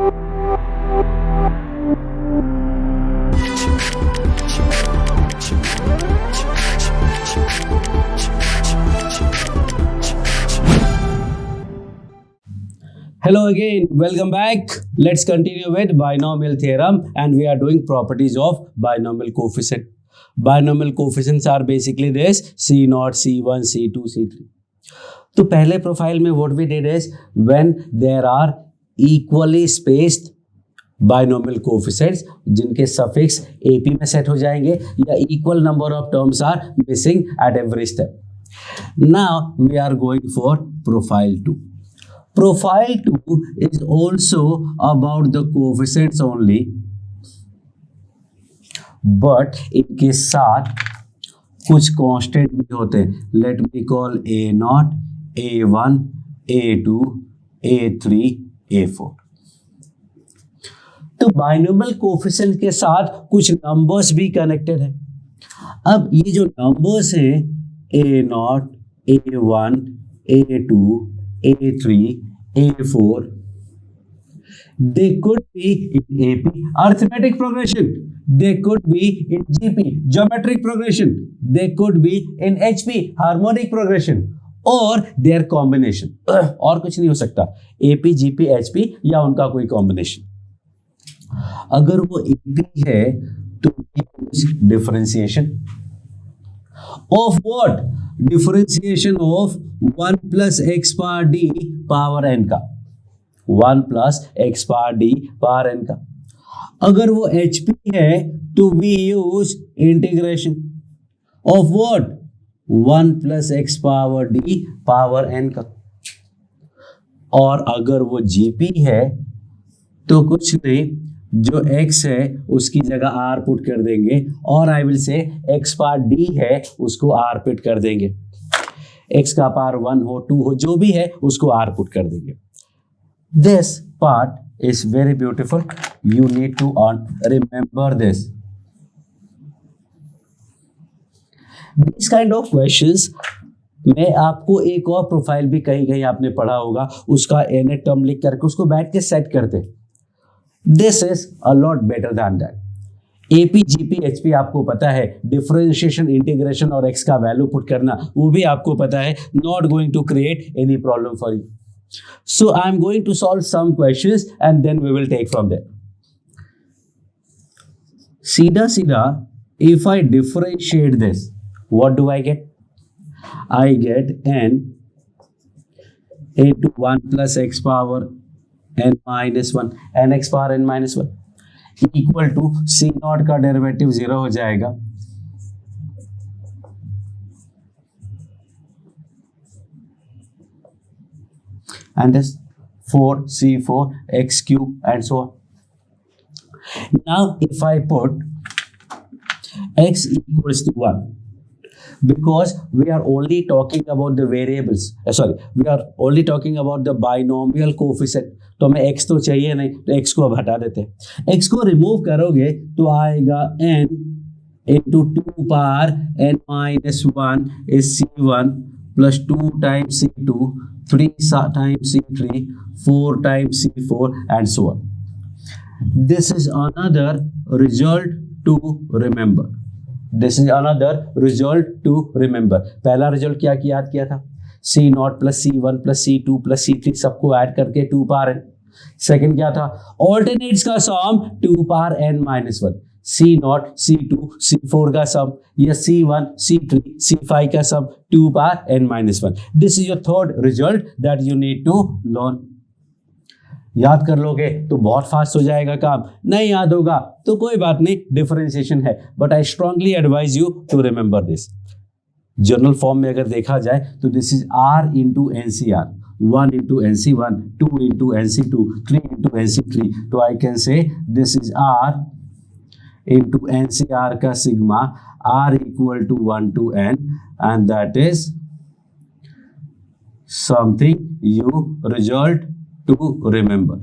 Hello again, welcome back. Let's continue with binomial theorem and we are doing properties of binomial coefficient. Binomial coefficients are basically this C0, C1, C2, C3. तो पहले profile में what we did is when there are equally spaced binomial coefficients जिनके suffix AP में set हो जाएंगे या equal number of terms are missing at every step. Now we are going for profile 2. Profile 2 is also about the coefficients only, but इनके साथ कुछ constant भी होते हैं. Let me call A0, A1, A2, A3, A4. तो binomial coefficient के साथ कुछ नंबर्स भी कनेक्टेड है. अब ये जो नंबर्स हैं A0, A1, A2, A3, A4, they could be in AP, arithmetic progression. They could be in GP, geometric progression. They could be in HP, harmonic progression, or their combination. और कुछ नहीं हो सकता. AP, GP, HP या उनका कोई combination. अगर वो AP है तो differentiation of what? Differentiation of 1 plus x power d power n का 1 plus x power d power n का. अगर वो HP है तो we use integration of what? 1 plus x power d power n का. और अगर वो GP है तो कुछ नहीं, जो x है उसकी जगह r पुट कर देंगे और I will say x power d है उसको r पुट कर देंगे. x का पावर 1 हो 2 हो जो भी है उसको r पुट कर देंगे. This part is very beautiful. You need to remember this. This kind of questions मैं आपको एक और प्रोफाइल भी कहीं कहीं आपने पढ़ा होगा, उसका n टर्म लिख करके उसको बैठ के सेट करते. This is a lot better than that. AP, GP, HP आपको पता है, डिफरेंशिएशन, इंटीग्रेशन और x का वैल्यू पुट करना वो भी आपको पता है. Not going to create any problem for you. So I am going to solve some questions and then we will take from there. सीधा सीधा if I differentiate this, what do I get? I get n into 1 plus x power n minus 1, nx power n minus 1 equal to C0 का derivative 0 हो जाएगा. And this 4C4 x cube and so on. Now if I put x equals to 1, because we are only talking about the variables, we are only talking about the binomial coefficient, तो हमें x तो चाहिए नहीं, तो x को अब हटा देते हैं. x को रिमूव करोगे तो आएगा n into 2 power n minus 1 is C1 plus 2 times C2, 3 times C3, 4 times C4 and so on. This is another result to remember. This is another result to remember. पहला result क्या याद किया था? C0 plus C1 plus C2 plus C3 सबको add करके 2 power n. Second क्या था? Alternates का सम 2 power n minus 1. C0, C2, C4 का सम या C1, C3, C5 का सम 2 power n minus 1. This is your third result that you need to learn. याद कर लोगे तो बहुत फास्ट हो जाएगा काम. नहीं याद होगा तो कोई बात नहीं, डिफरेंशिएशन है, but I strongly advise you to remember this. General form में अगर देखा जाए तो this is R into NCR, 1 into NC1, 2 into NC2, 3 into NC3. तो I can say this is R into NCR का sigma, R equal to 1 to n, and that is something you result to remember.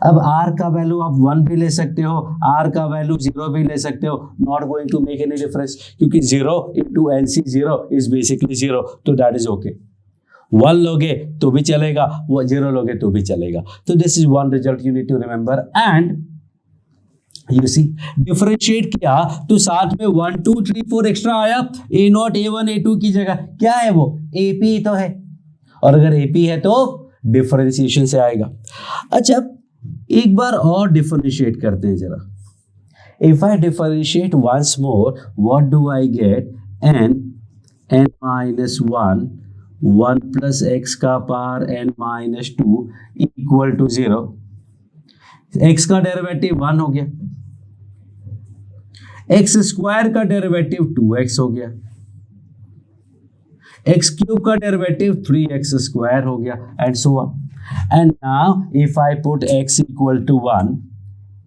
अब r का value आप 1 भी ले सकते हो, r का वैल्यू 0 भी ले सकते हो. Not going to make any difference क्योंकि 0 इंटू NC 0 इज बेसिकली 0, तो दैट इज ओके. 1 लोगे तो भी चलेगा, वो 0 लोगे तो भी चलेगा. तो this is one result you need to remember. And you see differentiate किया तो साथ में 1 2 3 4 एक्स्ट्रा आया. A0 A1 A2 की जगह क्या है वो AP तो है, और अगर AP है तो डिफरेंशिएशन से आएगा. अच्छा एक बार और डिफरेंशिएट करते हैं जरा. If I differentiate once more what do I get? n minus 1 plus x का power n minus 2 equal to 0. x का डेरिवेटिव 1 हो गया, x स्क्वायर का डेरिवेटिव 2x हो गया, x क्यूब का डेरिवेटिव 3x स्क्वायर हो गया, and so on. And now if I put x equal to 1,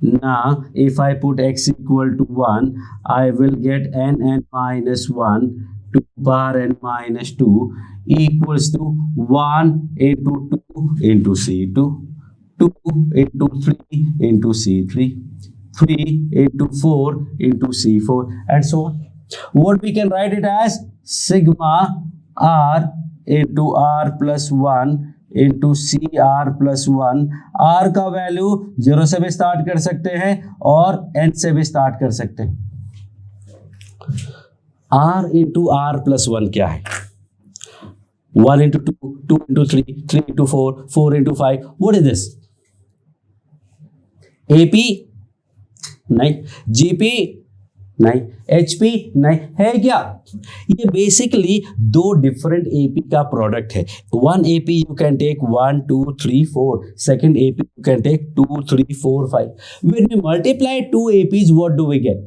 now if I put x equal to 1, I will get n minus 1 to power n minus 2 equals to 1 into 2 into C2, 2 into 3 into C3, 3 into 4 into C4, and so on. What we can write it as sigma r into r plus 1 into C R plus 1. R का value 0 से भी start कर सकते हैं और n से भी start कर सकते हैं. r इंटू आर प्लस 1 क्या है? 1 into 2, 2 into 3, 3 into 4, 4 into 5. What is this? AP नहीं, GP नहीं, HP नहीं, है क्या? ये बेसिकली दो डिफरेंट AP का प्रोडक्ट है. One AP you can take 1 2 3 4, second AP you can take 2 3 4 5. When we multiply two APs, what do we get?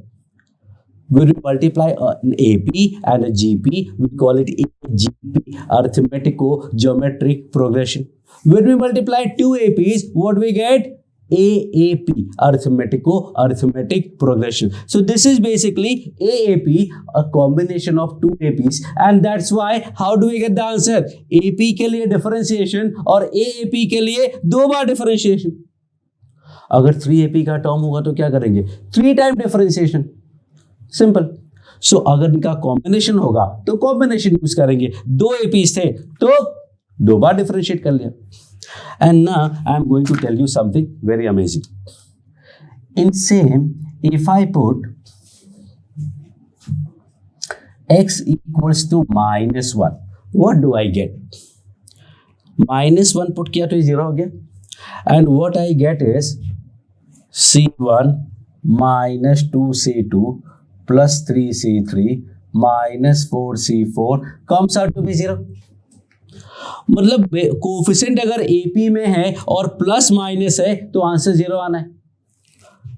When we multiply an AP and a GP, we call it AGP, arithmetico-geometric progression. When we multiply two APs, what we get? AAP, arithmetic progression. So this is basically AAP, a combination of two APs, and that's why how do we get the answer? AP के लिए differentiation और AAP के लिए 2 बार differentiation. अगर 3AP का term होगा तो क्या करेंगे? 3 टाइम differentiation. सिंपल. सो अगर इनका कॉम्बिनेशन होगा तो कॉम्बिनेशन यूज करेंगे. 2 APs थे तो 2 बार डिफरेंशिएट कर लिया. And now I am going to tell you something very amazing. In same, if I put x equals to minus 1, what do I get? Minus 1 put किया तो ये 0 हो गया. And what I get is C1 minus 2C2 plus 3C3 minus 4C4 comes out to be 0. मतलब coefficient अगर AP में है और प्लस माइनस है तो आंसर 0 आना है.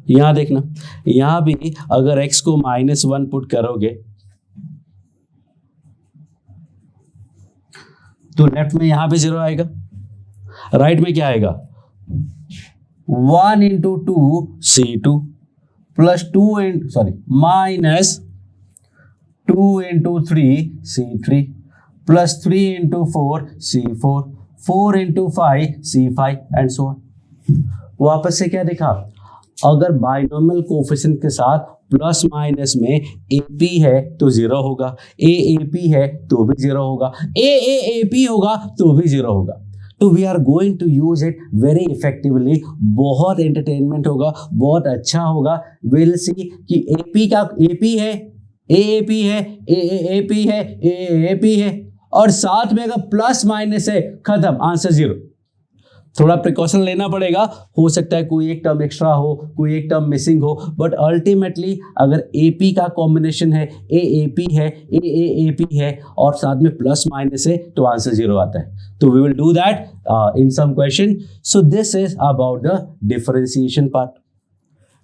यहां देखना, यहां भी अगर x को -1 पुट करोगे तो लेफ्ट में यहां पे 0 आएगा, राइट में क्या आएगा? 1 into 2 C2 plus 2 minus 2 into 3 C3 plus 3 into 4 C4, 4 into 5 C5 and so on. वापस से क्या देखा? अगर बाइनोमियल कोफिशिएंट के साथ प्लस माइनस में AP है तो 0 होगा, AAP है तो भी 0 होगा, AAAP होगा तो भी 0 होगा. तो we are going to use it very effectively. बहुत एंटरटेनमेंट होगा, बहुत अच्छा होगा. विल सी कि AP का AP है, AAP है, AAP है, AAP है, और साथ में अगर प्लस माइनस है, खत्म, आंसर 0. थोड़ा प्रिकॉशन लेना पड़ेगा, हो सकता है कोई एक टर्म एक्स्ट्रा हो, कोई एक टर्म मिसिंग हो, बट अल्टीमेटली अगर AP का कॉम्बिनेशन है, AAP है, AAAP है और साथ में प्लस माइनस है तो आंसर 0 आता है. तो we will do that in some question. So this is about the differentiation part,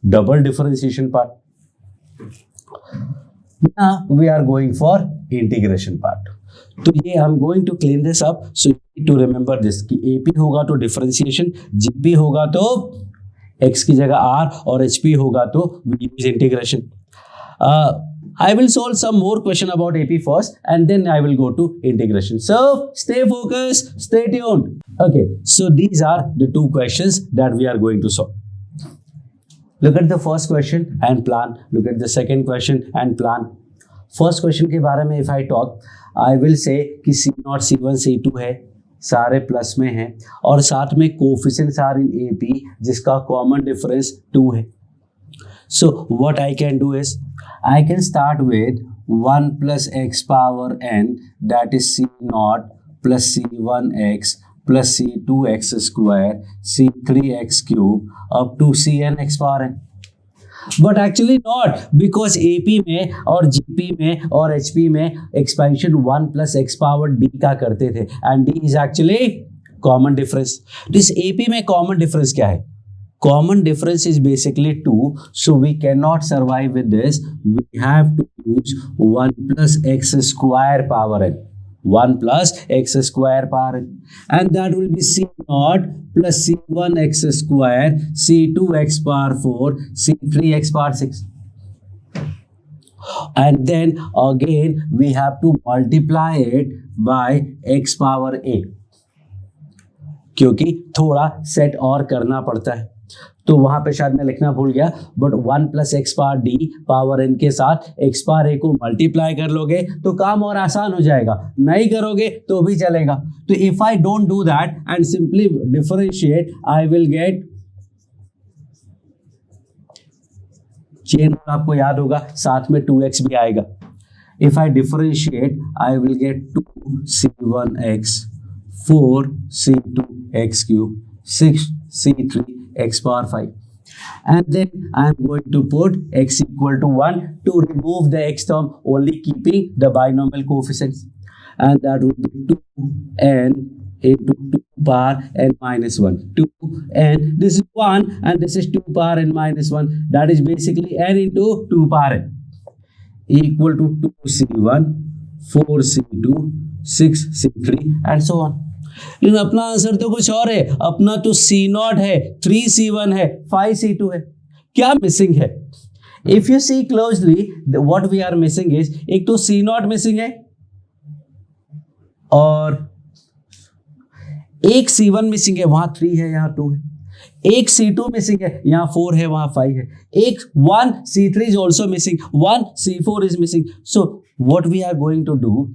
double differentiation part. Now we are going for integration part. तो ये I am going to clean this up. So you need to remember this कि AP होगा तो differentiation, GP होगा तो x की जगह r और HP होगा तो we use integration. I will solve some more question about AP first and then I will go to integration. So stay focused, stay tuned. Okay, so these are the 2 questions that we are going to solve. Look at the first question and plan. Look at the second question and plan. First question के बारे में if I talk, I will say कि C0 C1 C2 है, सारे plus में हैं और साथ में कोफिशिएंट्स आर इन AP जिसका कॉमन डिफरेंस 2 है. So what I can do is I can start with 1 plus x power n, that is C0 plus C1x plus C2x square C3x cube up to Cn x power n. But actually not, because AP में और GP में और HP में expansion 1 plus x power d का करते थे and d is actually common difference. तो इस AP में कॉमन डिफरेंस क्या है? Common difference is basically 2, so we cannot survive with this. We have to use 1 plus x square power n. 1 plus x square power n. And that will be C0 plus C1x square, C2x power 4, C3x power 6. And then again we have to multiply it by x power a. क्योंकि थोड़ा set और करना पड़ता है, तो वहां पे शायद मैं लिखना भूल गया, but 1 plus x power d power n के साथ x पावर a को मल्टीप्लाई कर लोगे तो काम और आसान हो जाएगा, नहीं करोगे तो भी चलेगा. तो if I don't do that and simply differentiate, I will gate chain, आपको याद होगा साथ में 2x भी आएगा. If I differentiate I will gate 2c1x 4c2x cube 6c3x power 5, and then I am going to put x equal to 1 to remove the x term, only keeping the binomial coefficients, and that would be 2n into 2 power n minus 1. 2n, this is 1 and this is 2 power n minus 1, that is basically n into 2 power n equal to 2c1 4c2 6c3 and so on. लेकिन अपना answer तो कुछ और है, अपना तो C0 है, 3c1 है, 5c2 है. क्या मिसिंग है? If you see closely what we are missing is, एक तो C0 मिसिंग है और एक C1 मिसिंग है, वहां 3 है यहां 2 है. एक C2 मिसिंग है, यहां 4 है वहां 5 है. एक 1 C3 is also missing, 1 C4 is missing. So what we are going to do,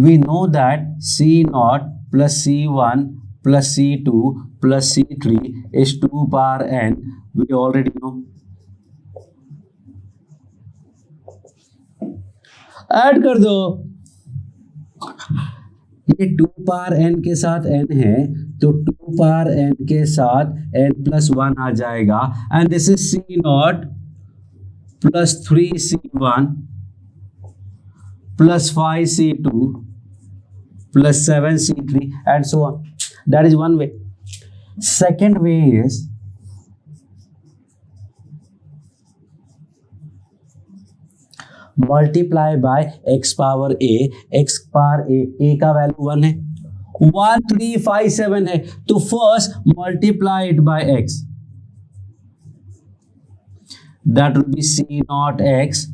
we know that C0 plus C1 plus C2 plus C3 is 2 power n. We already know. Add कर दो, ये 2 power n के साथ n है तो 2 power n के साथ n plus 1 आ जाएगा, and this is C0 plus 3C1 plus 5c2 plus 7c3 and so on. That is one way. Second way is multiply by x power a. x power a का value 1 है, 1 3 5 7 है, तो first multiply it by x. That will be C0 x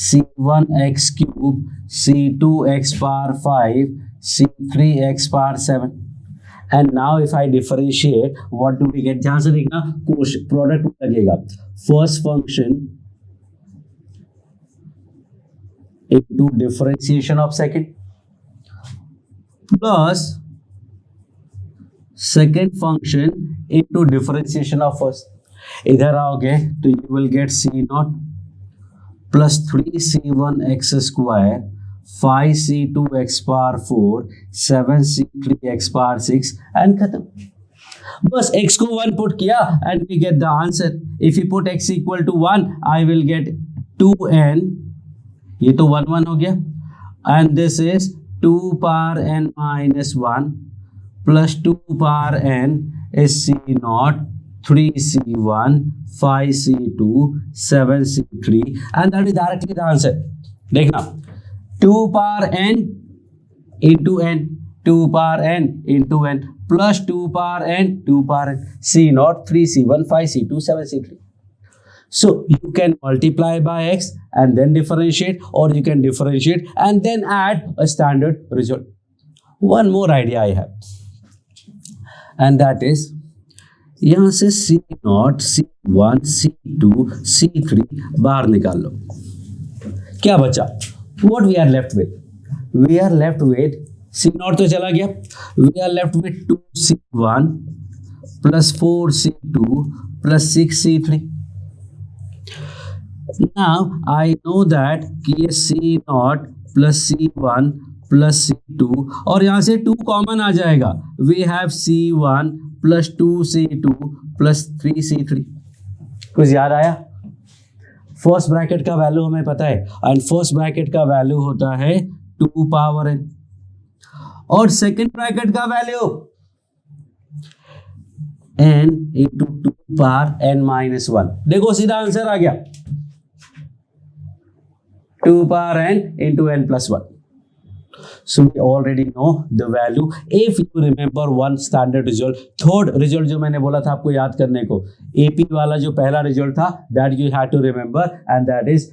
C1x cube C2x power 5 C3x power 7. And now if I differentiate, what do we get? ध्यान से देखना, product लगेगा. First function into differentiation of second plus second function into differentiation of first. इधर आओगे तो you will get C0 plus 3c1x square 5c2x power 4 7c3x power 6 and खत्म. बस x को 1 पुट किया and we get the answer. If you put x equal to 1, I will get 2n, ये तो 1 1 हो गया, and this is 2 power n minus 1 plus 2 power n is C0 3c1 5c2 7c3 and that is directly the answer. देखना 2 power n into n 2 power n into n plus 2 power n 2 power n C0 3c1 5c2 7c3. So you can multiply by x and then differentiate, or you can differentiate and then add a standard result. One more idea I have, and that is यहाँ से C0 C1 C2 C3 बाहर निकाल लो. क्या बचा? What we are left with? We are left with C naught तो चला गया, we are left with 2c1 plus 4c2 plus 6c3. Now I know that कि ये c0 plus c1 plus c2 और यहाँ से 2 कॉमन आ जाएगा. We have c1 plus 2c2 plus 3c3. कुछ याद आया? फर्स्ट ब्रैकेट का वैल्यू हमें पता है एंड फर्स्ट ब्रैकेट का वैल्यू होता है 2 पावर n और सेकेंड ब्रैकेट का value n into 2 power n minus 1. देखो सीधा आंसर आ गया 2 power n into n plus 1. So we already know the value. If you remember one standard result, third result जो मैंने बोला था आपको याद करने को, AP वाला जो पहला result था, that you had to remember, and that is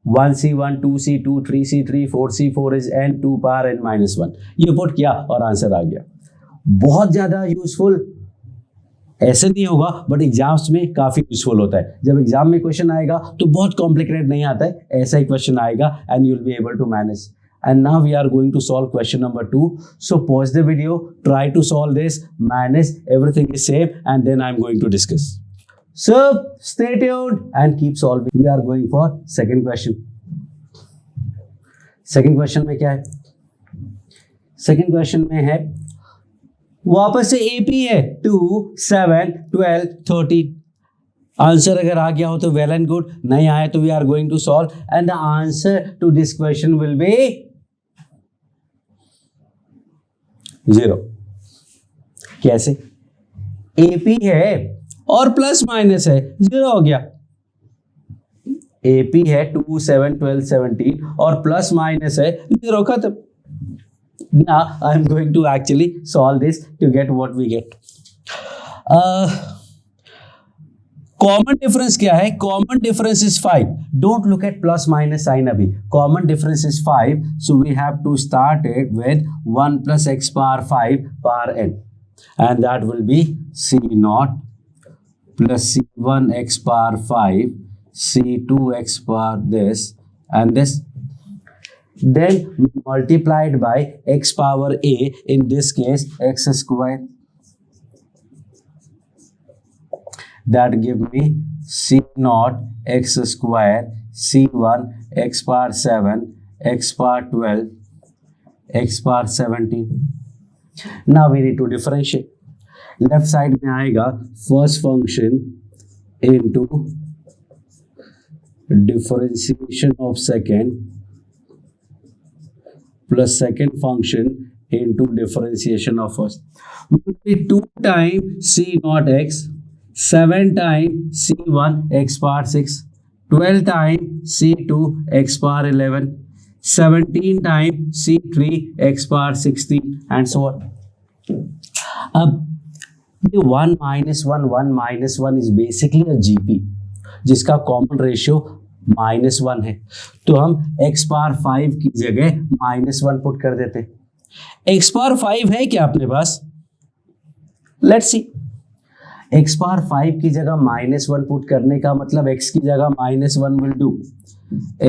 1c1, 2c2, 3c3, 4c4 is n 2 power n minus 1. ये पुट किया और आंसर आ गया. बहुत ज़्यादा यूजफुल ऐसे नहीं होगा बट एग्जाम्स में काफी यूजफुल होता है. जब एग्जाम में क्वेश्चन आएगा तो बहुत कॉम्प्लिकेटेड नहीं आता है, ऐसा ही क्वेश्चन आएगा and you will be able to manage. And now we are going to solve question number 2. So pause the video, try to solve this, manage, everything is same and then I am going to discuss. So stay tuned and keep solving. We are going for second question. Second question में क्या है? Second question में है वापस से AP है 2, 7, 12, 13. Answer अगर आ गया हो तो वेल एंड गुड, नहीं आया तो we are going to solve and the answer to this question will be 0. कैसे? एपी है और प्लस माइनस है, 0 हो गया. एपी है 2, 7, 12, 17 और प्लस माइनस है 0, खत्म. Now I am going to actually solve this to get what we get. Common difference क्या है? Common difference is 5. Don't look at plus minus sign अभी. Common difference is 5. So we have to start it with 1 plus x power 5 power n. And that will be c0 plus c1 x power 5, c2 x power this and this. Then we multiplied by x power a, in this case x square. That give me c0 x square, c1 x power 7, x power 12, x power 17. Now we need to differentiate. Left side में आएगा first function into differentiation of second plus second function into differentiation of first. Will be 2 times c0 x, 7 times c1 x power 6, 12 times c2 x power 11, 17 times c3 x power 16 and so on. अब ये 1 minus 1, 1 minus 1 is basically a GP जिसका common ratio -1 है. तो हम x power 5 की जगह -1 put कर देते. x पावर 5 है क्या अपने पास? Let's see. x पावर 5 की जगह -1 पुट करने का मतलब x की जगह -1 will do.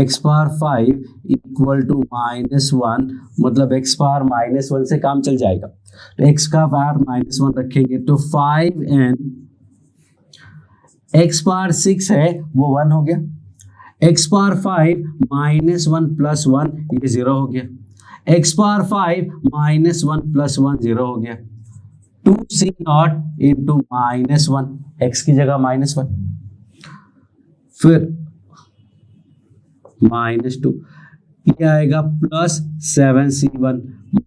x power 5 equal to -1 मतलब x पावर -1 से काम चल जाएगा. तो x का पावर -1 रखेंगे तो 5n, x पावर 6 है वो 1 हो गया. x पावर 5 -1 प्लस 1 ये 0 हो गया. x पावर 5 -1 प्लस 1 0 हो गया. 2c0 इंटू -1, x की जगह -1 फिर -2 ये आएगा plus 7c1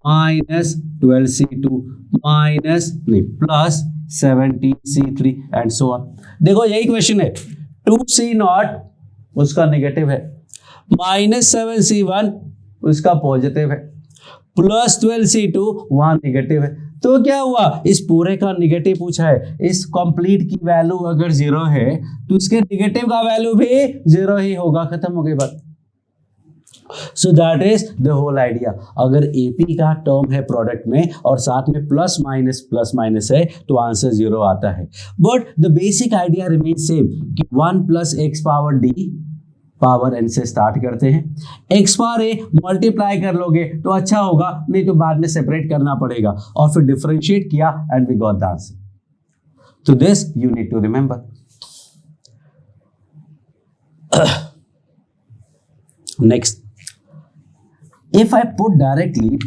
minus 12c2 minus नहीं plus 17c3 and so on. देखो यही क्वेश्चन है. 2c0 उसका नेगेटिव है, -7c1 उसका पॉजिटिव है, प्लस 12c2 वहां नेगेटिव है. तो क्या हुआ? इस पूरे का नेगेटिव पूछा है. इस कंप्लीट की वैल्यू अगर 0 है तो इसके नेगेटिव का वैल्यू भी 0 ही होगा. खत्म हो गई बात. So that is the whole idea. अगर एपी का टर्म है प्रोडक्ट में और साथ में प्लस माइनस है तो आंसर 0 आता है. But the basic idea remain same कि 1 plus x power D power n से स्टार्ट करते हैं। x पावर a मल्टीप्लाई कर लोगे तो अच्छा होगा, नहीं तो बाद में सेपरेट करना पड़ेगा, और फिर डिफरेंशिएट किया and we got the answer. तो this you need to remember. Next, if I put directly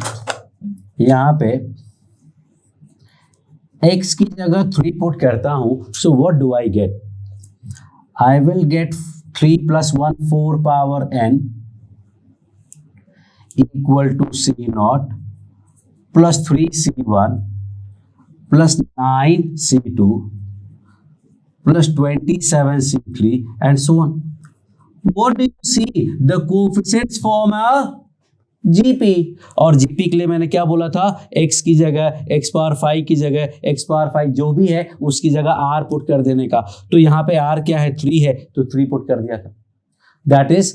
यहां पे x की जगह 3 पुट करता हूं, so what do I get? I will get 3 + 1 4 power n equal to c0 plus 3c1 plus 9c2 plus 27c3 and so on. What do you see? The coefficients form a GP, और GP के लिए मैंने क्या बोला था? x की जगह x power 5 की जगह x पावर 5 जो भी है उसकी जगह r पुट कर देने का। तो यहाँ पे r क्या है? 3 है, तो 3 पुट कर दिया था। That is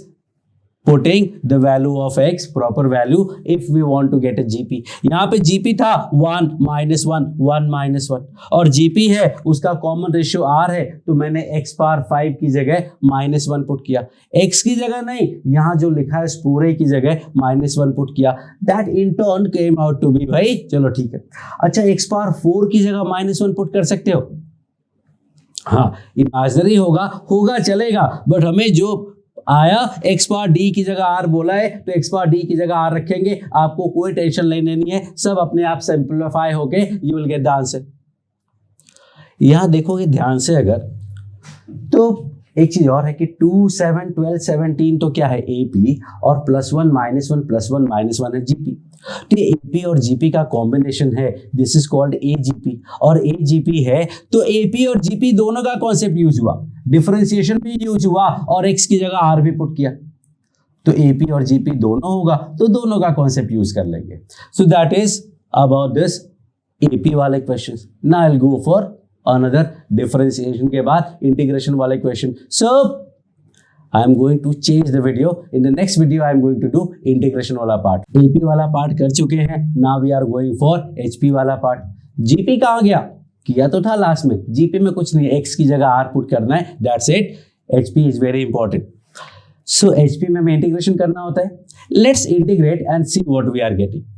putting the value of x proper value if we want to get a GP। यहाँ पे GP था 1 -1 1 -1 और GP है उसका कॉमन रेशियो r है, तो मैंने x पावर 5 की जगह -1 पुट किया। x की जगह नहीं, यहाँ जो लिखा है इस पूरे की जगह -1 पुट किया। That in turn came out to be, भाई चलो ठीक है। अच्छा, x पावर 4 की जगह -1 पुट कर सकते हो? हाँ, इमेजिनरी होगा चलेगा, बट हमें जो आया x पावर d की जगह r बोला है, तो x पावर d की जगह r रखेंगे। आपको कोई टेंशन लेने नहीं है, सब अपने आप सिंपलीफाई होके you will get the answer. यहां देखोगे ध्यान से अगर, तो एक चीज और है कि 2 7 12 17 तो क्या है? AP, और +1 -1 +1 -1 है GP। तो ये AP और GP का कॉम्बिनेशन है, दिस इज कॉल्ड AGP। और AGP है तो AP और GP दोनों का कॉन्सेप्ट यूज हुआ, डिफरेंशिएशन भी यूज हुआ, और x की जगह r भी पुट किया, तो AP और GP दोनों होगा, तो दोनों का कॉन्सेप्ट यूज कर लेंगे। सो that is about this AP वाले question. Now I will go for another differentiation के बाद इंटीग्रेशन वाले question. So I am going to change the video. In the next video, I am going to do integration वाला part. AP वाला part कर चुके हैं, now we are going for HP वाला part. GP कहाँ गया? किया तो था लास्ट में। GP में कुछ नहीं, x की जगह r पुट करना है, that's it। HP is very important. So HP में हमें इंटीग्रेशन करना होता है। Let's integrate and see what we are getting.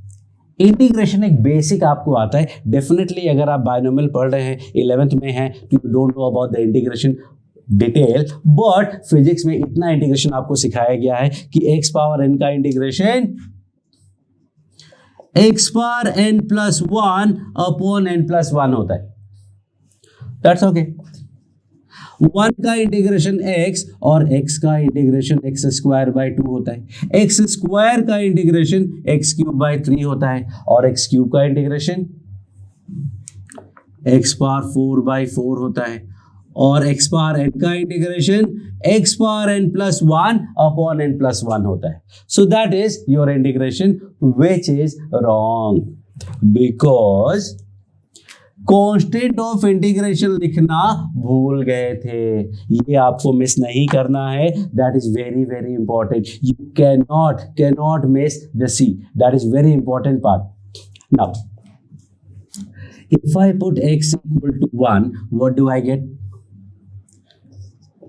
Integration एक बेसिक आपको आता है, डेफिनेटली अगर आप बायनोमियल पढ़ रहे हैं, 11th में हैं, तो you don't know about the integration detail, but physics में इतना इंटीग्रेशन आपको सिखाया गया है कि x पावर n का integration x power n + 1 upon n + 1 होता है। That's okay. 1 का इंटीग्रेशन x और x का इंटीग्रेशन x² / 2 होता है। x² का इंटीग्रेशन x³ / 3 होता है, और x³ का इंटीग्रेशन x पावर 4/4 होता है, और x पावर n का integration x power n + 1 upon n + 1 होता है। सो that is your integration which is wrong, because constant of integration लिखना भूल गए थे। ये आपको मिस नहीं करना है, that is very very important. You cannot miss the C, that is very important part. Now if I put x equal to 1, what do I get?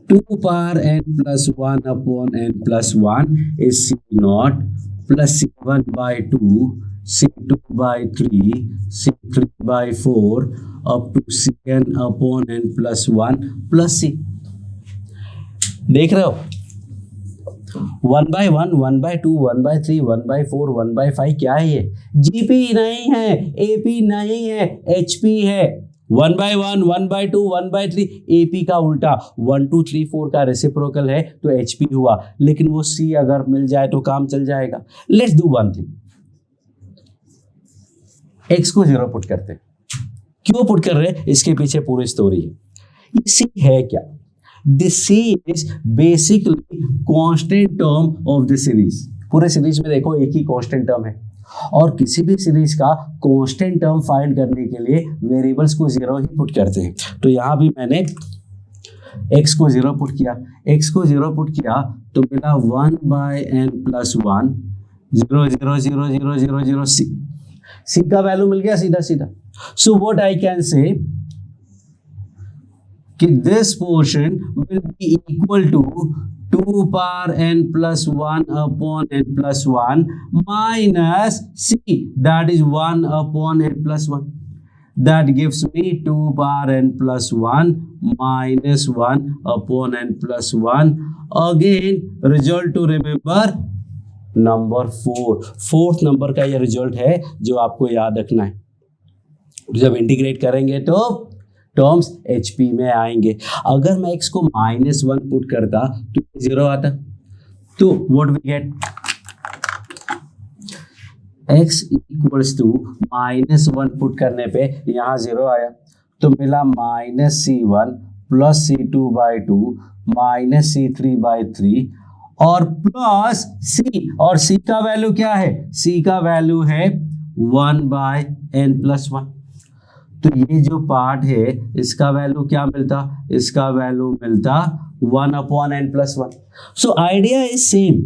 2 power n plus 1 upon n plus 1 is C0 plus C1/2, C2/3, C3/4 up to Cn upon n plus 1 plus C। देख रहे हो? 1/1, 1/2, 1/3, 1/4, 1/5 क्या है ये? GP नहीं है, AP नहीं है, HP है। 1/1, 1/2, 1/3 AP का उल्टा 1 2 3 4 का रेसिप्रोकल है तो HP हुआ, लेकिन वो C अगर मिल जाए तो काम चल जाएगा। Let's do one thing, x को 0 पुट करते। क्यों पुट कर रहे? इसके पीछे पूरी स्टोरी है। ये C है क्या? This C is basically constant term of the series। पूरे सीरीज में देखो एक ही कांस्टेंट टर्म है, और किसी भी सीरीज का कांस्टेंट टर्म फाइंड करने के लिए वेरिएबल्स को 0 ही पुट करते हैं। तो यहाँ भी मैंने x को 0 पुट किया, x को 0 पुट किया तो मिला 1/n + 1 0 0 0 0 0 0 C का वैल्यू मिल गया सीधा सीधा। सो व्हाट आई कैन से कि this portion will be equal to 2 power n plus 1 upon n plus 1 minus c, that is 1 upon n plus 1. That gives me 2 power n plus 1 minus 1 upon n plus 1. Again, result to remember number 4. Fourth number का ये result है जो आपको याद रखना है. जब integrate करेंगे तो टर्म्स HP में आएंगे. अगर मैं x को -1 पुट करता तो 0 आता. तो what we get, x equals to -1 put करने पे यहाँ 0 आया तो मिला -c1 plus c2/2 minus c3/3 और प्लस c, और c का वैल्यू क्या है, c का वैल्यू है 1/n+1. तो ये जो पार्ट है इसका वैल्यू क्या मिलता, इसका वैल्यू मिलता 1/n+1. So idea is same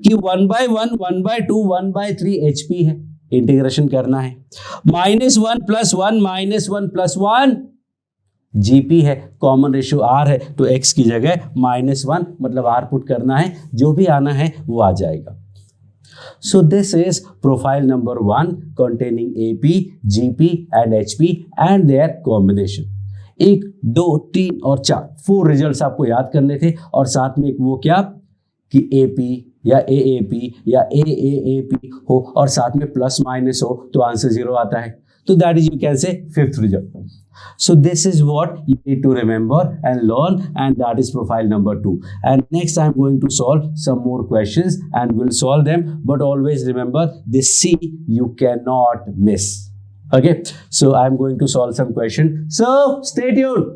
कि 1/1 1/2 1/3 HP है, इंटीग्रेशन करना है. -1 + 1 -1 + 1 GP है, कॉमन रेशियो R है तो x की जगह -1 मतलब R पुट करना है, जो भी आना है वो आ जाएगा. So this is profile number 1 containing AP, GP and HP and their combination. 1, 2, 3 और 4 रिजल्ट्स आपको याद करने थे और साथ में एक वो क्या कि AP या AAP या AAAP हो और साथ में प्लस माइनस हो तो आंसर 0 आता है. तो that is, you can say, fifth result. So this is what you need to remember and learn, and that is profile number 2. And next I am going to solve some more questions and we'll solve them, but always remember this C you cannot miss. Okay, so I am going to solve some questions, so stay tuned.